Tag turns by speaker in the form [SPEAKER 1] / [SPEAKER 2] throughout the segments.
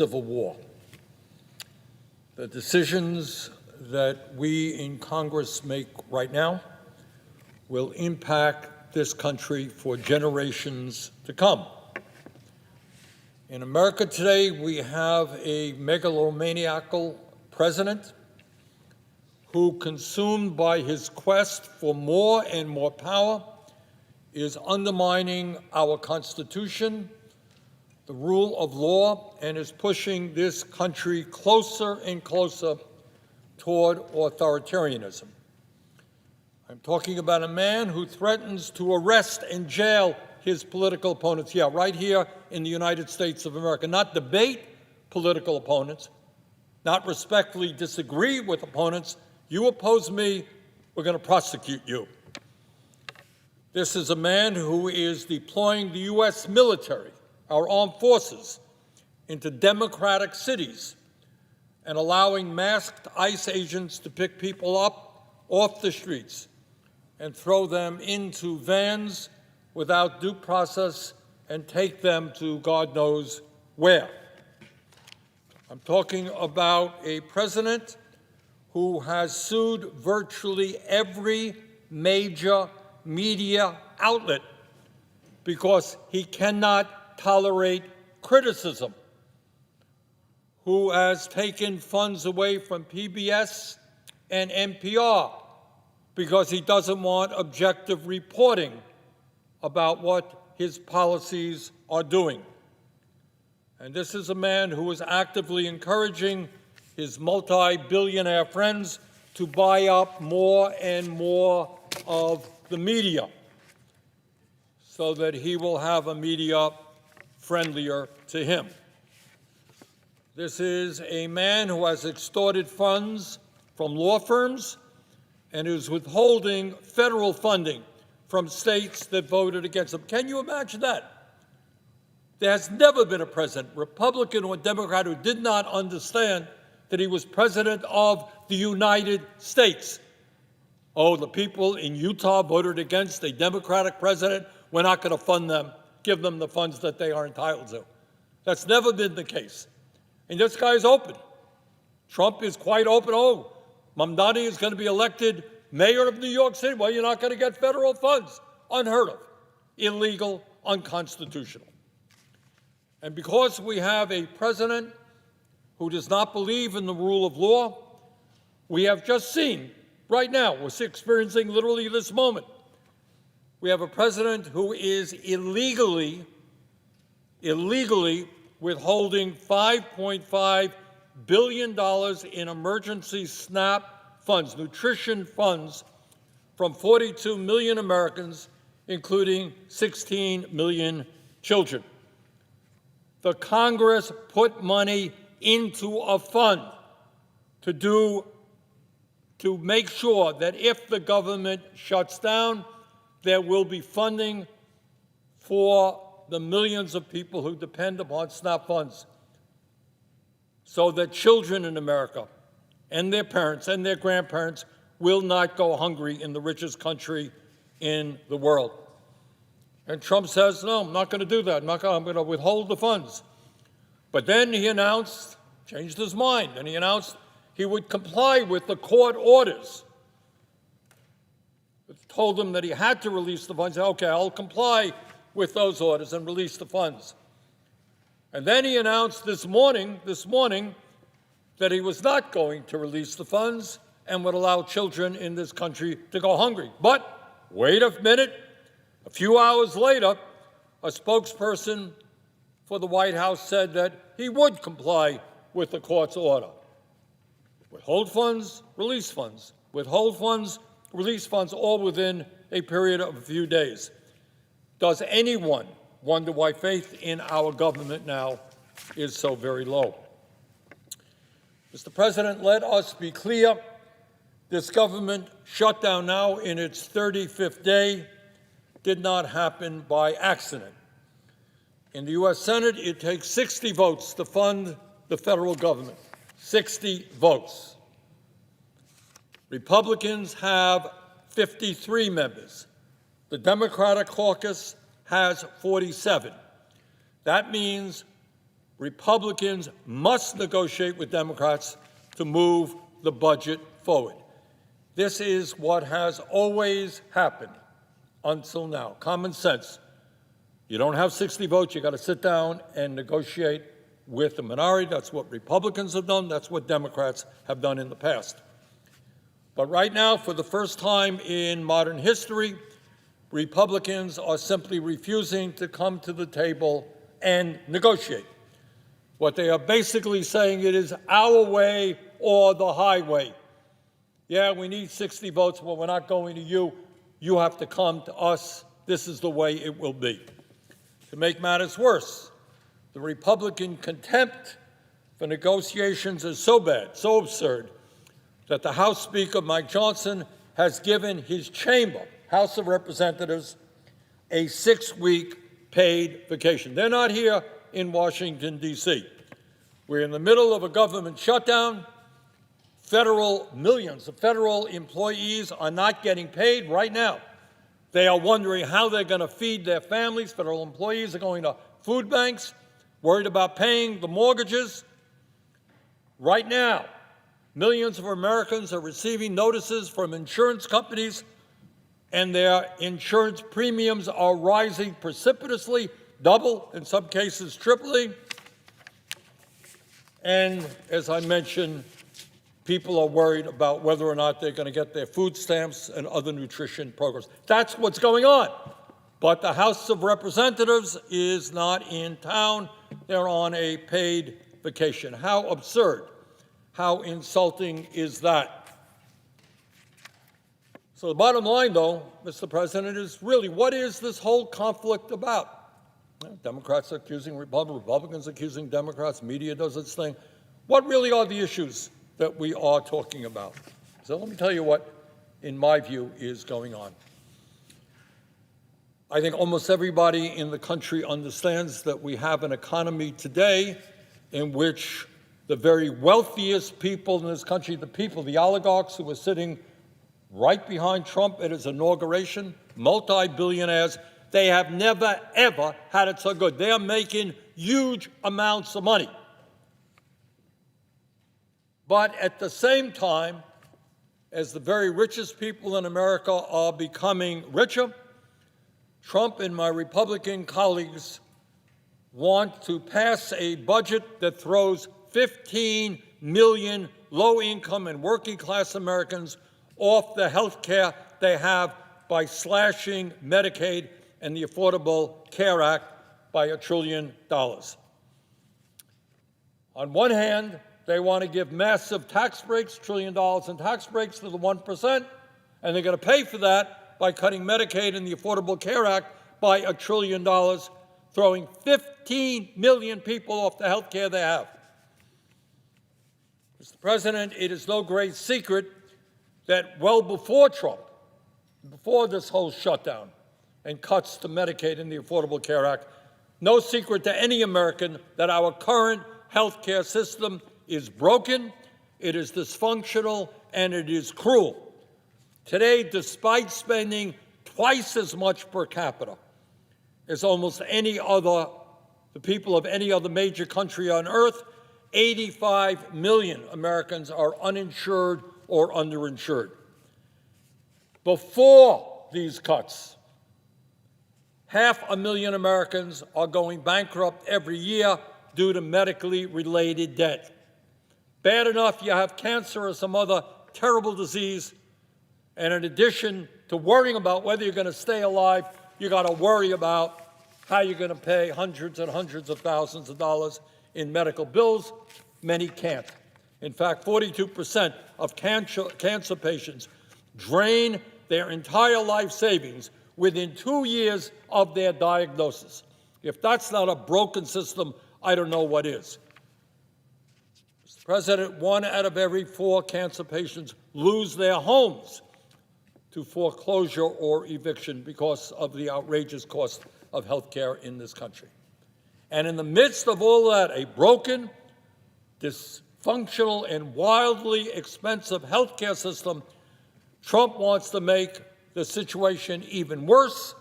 [SPEAKER 1] civil war. The decisions that we in Congress make right now will impact this country for generations to come. In America today, we have a megalomaniacal president who, consumed by his quest for more and more power, is undermining our Constitution, the rule of law, and is pushing this country closer and closer toward authoritarianism. I'm talking about a man who threatens to arrest and jail his political opponents, right here in the United States of America. Not debate political opponents, not respectfully disagree with opponents. You oppose me, we're going to prosecute you. This is a man who is deploying the U.S. military, our armed forces, into democratic cities and allowing masked ICE agents to pick people up off the streets and throw them into vans without due process and take them to God knows where. I'm talking about a president who has sued virtually every major media outlet because he cannot tolerate criticism, who has taken funds away from PBS and NPR because he doesn't want objective reporting about what his policies are doing. And this is a man who is actively encouraging his multi-billionaire friends to buy up more and more of the media so that he will have a media friendlier to him. This is a man who has extorted funds from law firms and is withholding federal funding from states that voted against him. Can you imagine that? There has never been a president, Republican or Democrat, who did not understand that he was president of the United States. Oh, the people in Utah voted against a Democratic president. We're not going to fund them, give them the funds that they are entitled to. That's never been the case. And this guy is open. Trump is quite open. Oh, Mamdani is going to be elected mayor of New York City. Well, you're not going to get federal funds. Unheard of. Illegal, unconstitutional. And because we have a president who does not believe in the rule of law, we have just seen, right now, we're experiencing literally this moment, we have a president who is illegally withholding $5.5 billion in emergency SNAP funds, nutrition funds, from 42 million Americans, including 16 million children. The Congress put money into a fund to make sure that if the government shuts down, there will be funding for the millions of people who depend upon SNAP funds, so that children in America and their parents and their grandparents will not go hungry in the richest country in the world. And Trump says, no, I'm not going to do that. I'm going to withhold the funds. But then he announced, changed his mind, and he announced he would comply with the court orders. It told him that he had to release the funds. Okay, I'll comply with those orders and release the funds. And then he announced this morning that he was not going to release the funds and would allow children in this country to go hungry. But wait a minute. A few hours later, a spokesperson for the White House said that he would comply with the court's order. Withhold funds, release funds. Withhold funds, release funds, all within a period of a few days. Does anyone wonder why faith in our government now is so very low? Mr. President, let us be clear. This government shutdown now in its 35th day did not happen by accident. In the U.S. Senate, it takes 60 votes to fund the federal government. 60 votes. Republicans have 53 members. The Democratic caucus has 47. That means Republicans must negotiate with Democrats to move the budget forward. This is what has always happened until now. Common sense. You don't have 60 votes. You got to sit down and negotiate with the minority. That's what Republicans have done. That's what Democrats have done in the past. But right now, for the first time in modern history, Republicans are simply refusing to come to the table and negotiate. What they are basically saying, it is our way or the highway. Yeah, we need 60 votes, but we're not going to you. You have to come to us. This is the way it will be. To make matters worse, the Republican contempt for negotiations is so bad, so absurd, that the House Speaker, Mike Johnson, has given his chamber, House of Representatives, a 6-week paid vacation. They're not here in Washington, D.C. We're in the middle of a government shutdown. Millions of federal employees are not getting paid right now. They are wondering how they're going to feed their families. Federal employees are going to food banks, worried about paying the mortgages. Right now, millions of Americans are receiving notices from insurance companies, and their insurance premiums are rising precipitously, double, in some cases tripling. And as I mentioned, people are worried about whether or not they're going to get their food stamps and other nutrition programs. That's what's going on. But the House of Representatives is not in town. They're on a paid vacation. How absurd, how insulting is that? So the bottom line, though, Mr. President, is really, what is this whole conflict about? Democrats accusing Republicans, Republicans accusing Democrats, media does its thing. What really are the issues that we are talking about? So let me tell you what, in my view, is going on. I think almost everybody in the country understands that we have an economy today in which the very wealthiest people in this country, the oligarchs who were sitting right behind Trump at his inauguration, multi-billionaires, they have never, ever had it so good. They are making huge amounts of money. But at the same time, as the very richest people in America are becoming richer, Trump and my Republican colleagues want to pass a budget that throws 15 million low-income and working-class Americans off the health care they have by slashing Medicaid and the Affordable Care Act by $1 trillion. On one hand, they want to give massive tax breaks, $1 trillion in tax breaks to the 1%, and they're going to pay for that by cutting Medicaid and the Affordable Care Act by $1 trillion, throwing 15 million people off the health care they have. Mr. President, it is no great secret that well before Trump, before this whole shutdown and cuts to Medicaid and the Affordable Care Act, no secret to any American that our current health care system is broken, it is dysfunctional, and it is cruel. Today, despite spending twice as much per capita as almost the people of any other major country on earth, 85 million Americans are uninsured or underinsured. Before these cuts, 500,000 Americans are going bankrupt every year due to medically related debt. Bad enough you have cancer or some other terrible disease, and in addition to worrying about whether you're going to stay alive, you got to worry about how you're going to pay hundreds and hundreds of thousands of dollars in medical bills. Many can't. In fact, 42% of cancer patients drain their entire life savings within 2 years of their diagnosis. If that's not a broken system, I don't know what is. Mr. President, 1 out of every 4 cancer patients lose their homes to foreclosure or eviction because of the outrageous cost of health care in this country. And in the midst of all that, a broken, dysfunctional, and wildly expensive health care system, Trump wants to make the situation even worse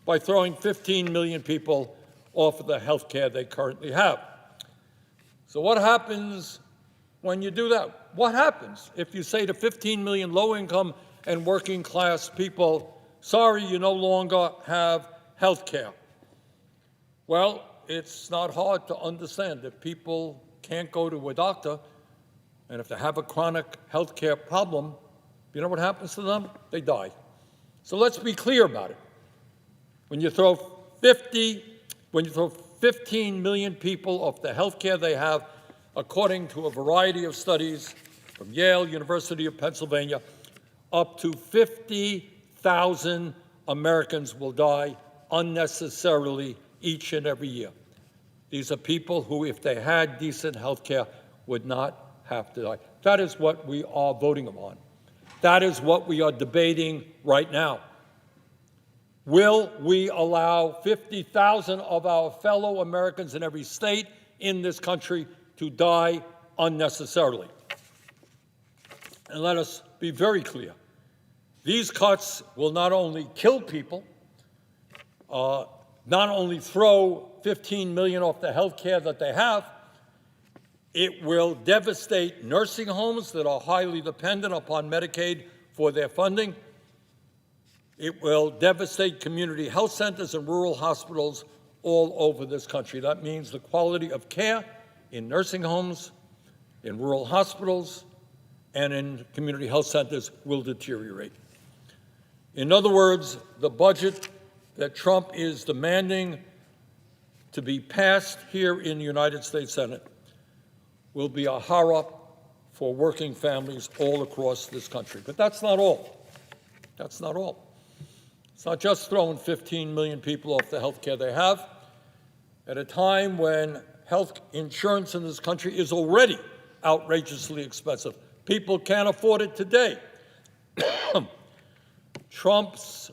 [SPEAKER 1] by throwing 15 million people off of the health care they currently have. So what happens when you do that? What happens if you say to 15 million low-income and working-class people, sorry, you no longer have health care? Well, it's not hard to understand. If people can't go to a doctor, and if they have a chronic health care problem, you know what happens to them? They die. So let's be clear about it. When you throw 15 million people off the health care they have, according to a variety of studies from Yale, University of Pennsylvania, up to 50,000 Americans will die unnecessarily each and every year. These are people who, if they had decent health care, would not have to die. That is what we are voting on. That is what we are debating right now. Will we allow 50,000 of our fellow Americans in every state in this country to die unnecessarily? And let us be very clear. These cuts will not only kill people, not only throw 15 million off the health care that they have, it will devastate nursing homes that are highly dependent upon Medicaid for their funding. It will devastate community health centers and rural hospitals all over this country. That means the quality of care in nursing homes, in rural hospitals, and in community health centers will deteriorate. In other words, the budget that Trump is demanding to be passed here in the United States Senate will be a horror for working families all across this country. But that's not all. That's not all. It's not just throwing 15 million people off the health care they have. At a time when health insurance in this country is already outrageously expensive, people can't afford it today. Trump's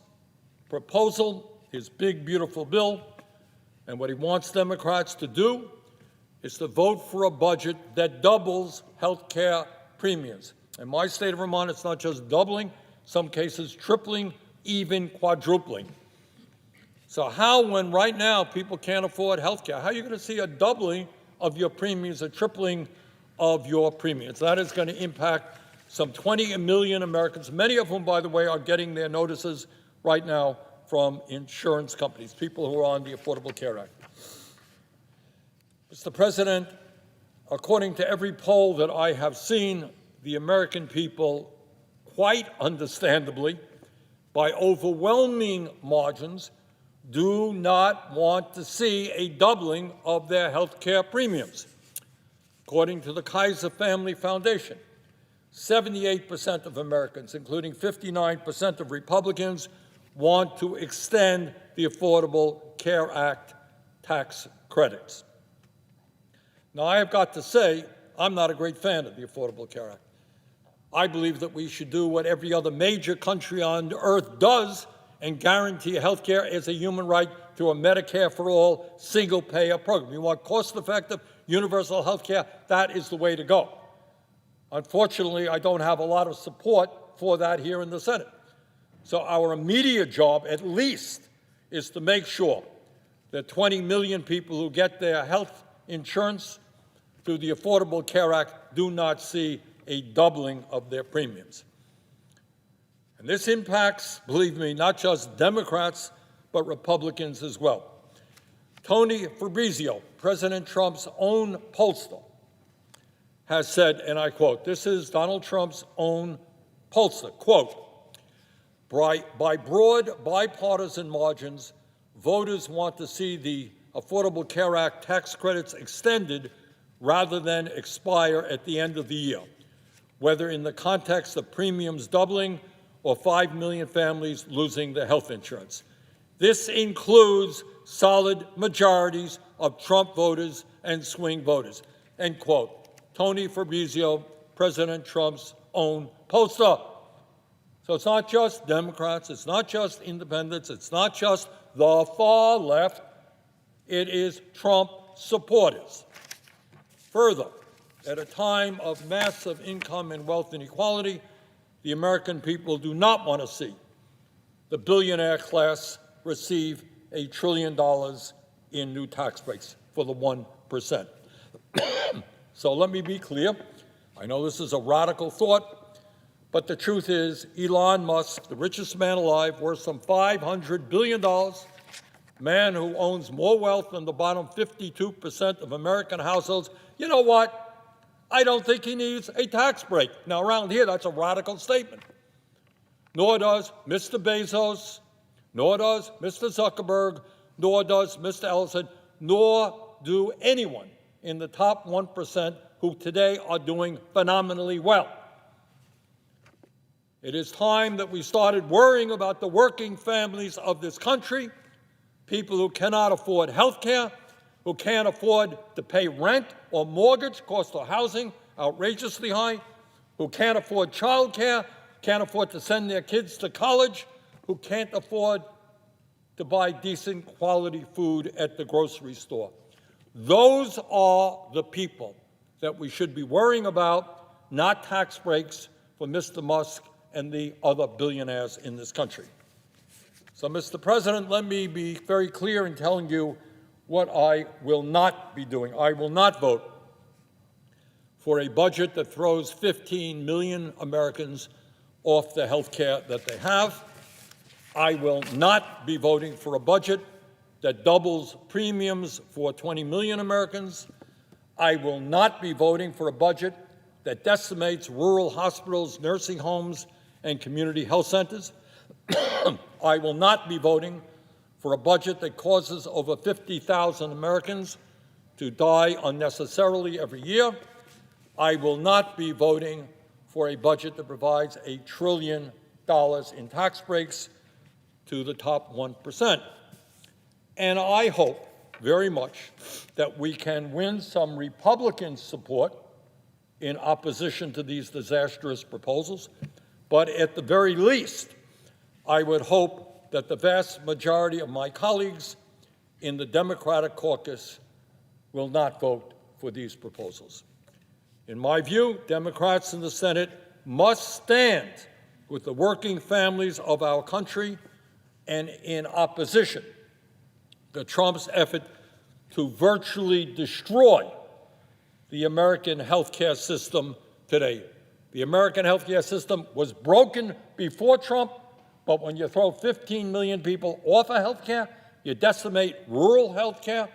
[SPEAKER 1] proposal, his big, beautiful bill, and what he wants Democrats to do is to vote for a budget that doubles health care premiums. In my state of Vermont, it's not just doubling, some cases tripling, even quadrupling. So how, when right now people can't afford health care, how are you going to see a doubling of your premiums, a tripling of your premiums? That is going to impact some 20 million Americans, many of whom, by the way, are getting their notices right now from insurance companies, people who are on the Affordable Care Act. Mr. President, according to every poll that I have seen, the American people, quite understandably, by overwhelming margins, do not want to see a doubling of their health care premiums. According to the Kaiser Family Foundation, 78% of Americans, including 59% of Republicans, want to extend the Affordable Care Act tax credits. Now, I have got to say, I'm not a great fan of the Affordable Care Act. I believe that we should do what every other major country on earth does and guarantee health care as a human right through a Medicare for all single-payer program. You want cost-effective, universal health care, that is the way to go. Unfortunately, I don't have a lot of support for that here in the Senate. So our immediate job, at least, is to make sure that 20 million people who get their health insurance through the Affordable Care Act do not see a doubling of their premiums. And this impacts, believe me, not just Democrats, but Republicans as well. Tony Fabrizio, President Trump's own pollster, has said, and I quote, this is Donald Trump's own pollster, quote, by broad bipartisan margins, voters want to see the Affordable Care Act tax credits extended rather than expire at the end of the year, whether in the context of premiums doubling or 5 million families losing their health insurance. This includes solid majorities of Trump voters and swing voters, end quote. Tony Fabrizio, President Trump's own pollster. So it's not just Democrats, it's not just independents, it's not just the far left, it is Trump supporters. Further, at a time of massive income and wealth inequality, the American people do not want to see the billionaire class receive $1 trillion in new tax breaks for the 1%. So let me be clear. I know this is a radical thought, but the truth is Elon Musk, the richest man alive, worth some $500 billion, man who owns more wealth than the bottom 52% of American households, you know what? I don't think he needs a tax break. Now, around here, that's a radical statement. Nor does Mr. Bezos, nor does Mr. Zuckerberg, nor does Mr. Ellison, nor do anyone in the top 1% who today are doing phenomenally well. It is time that we started worrying about the working families of this country, people who cannot afford health care, who can't afford to pay rent or mortgage, cost of housing outrageously high, who can't afford child care, can't afford to send their kids to college, who can't afford to buy decent quality food at the grocery store. Those are the people that we should be worrying about, not tax breaks for Mr. Musk and the other billionaires in this country. So, Mr. President, let me be very clear in telling you what I will not be doing. I will not vote for a budget that throws 15 million Americans off the health care that they have. I will not be voting for a budget that doubles premiums for 20 million Americans. I will not be voting for a budget that decimates rural hospitals, nursing homes, and community health centers. I will not be voting for a budget that causes over 50,000 Americans to die unnecessarily every year. I will not be voting for a budget that provides $1 trillion in tax breaks to the top 1%. And I hope very much that we can win some Republican support in opposition to these disastrous proposals. But at the very least, I would hope that the vast majority of my colleagues in the Democratic caucus will not vote for these proposals. In my view, Democrats in the Senate must stand with the working families of our country and in opposition to Trump's effort to virtually destroy the American healthcare system today. The American healthcare system was broken before Trump, but when you throw 15 million people off of healthcare, you decimate rural healthcare,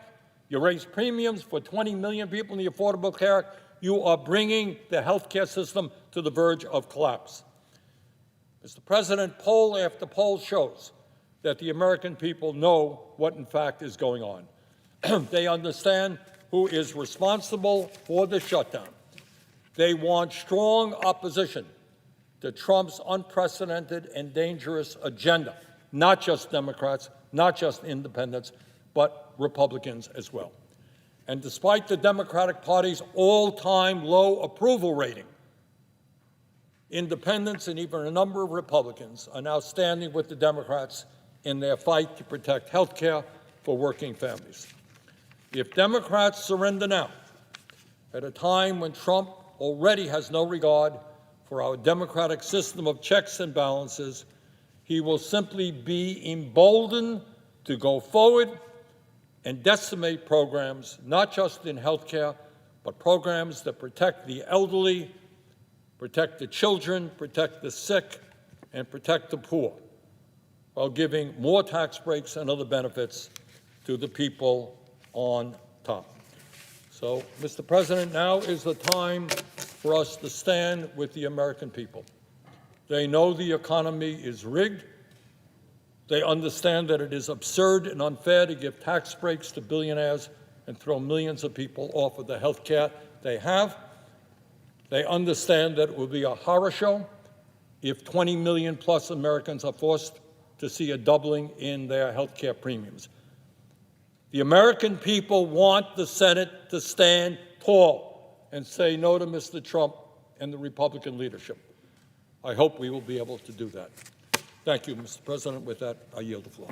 [SPEAKER 1] you raise premiums for 20 million people in the Affordable Care Act, you are bringing the healthcare system to the verge of collapse. Mr. President, poll after poll shows that the American people know what in fact is going on. They understand who is responsible for the shutdown. They want strong opposition to Trump's unprecedented and dangerous agenda, not just Democrats, not just independents, but Republicans as well. And despite the Democratic Party's all-time low approval rating, independents and even a number of Republicans are now standing with the Democrats in their fight to protect health care for working families. If Democrats surrender now, at a time when Trump already has no regard for our democratic system of checks and balances, he will simply be emboldened to go forward and decimate programs, not just in health care, but programs that protect the elderly, protect the children, protect the sick, and protect the poor, while giving more tax breaks and other benefits to the people on top. So, Mr. President, now is the time for us to stand with the American people. They know the economy is rigged. They understand that it is absurd and unfair to give tax breaks to billionaires and throw millions of people off of the health care they have. They understand that it will be a horror show if 20 million plus Americans are forced to see a doubling in their health care premiums. The American people want the Senate to stand tall and say no to Mr. Trump and the Republican leadership. I hope we will be able to do that. Thank you, Mr. President. With that, I yield the floor.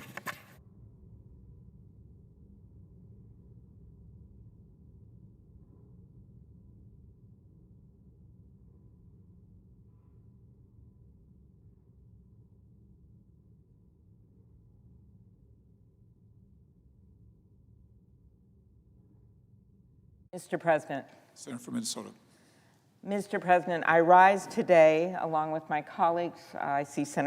[SPEAKER 2] Mr. President.
[SPEAKER 3] Senator from Minnesota.
[SPEAKER 2] Mr. President, I rise today along with my colleagues. I see Senator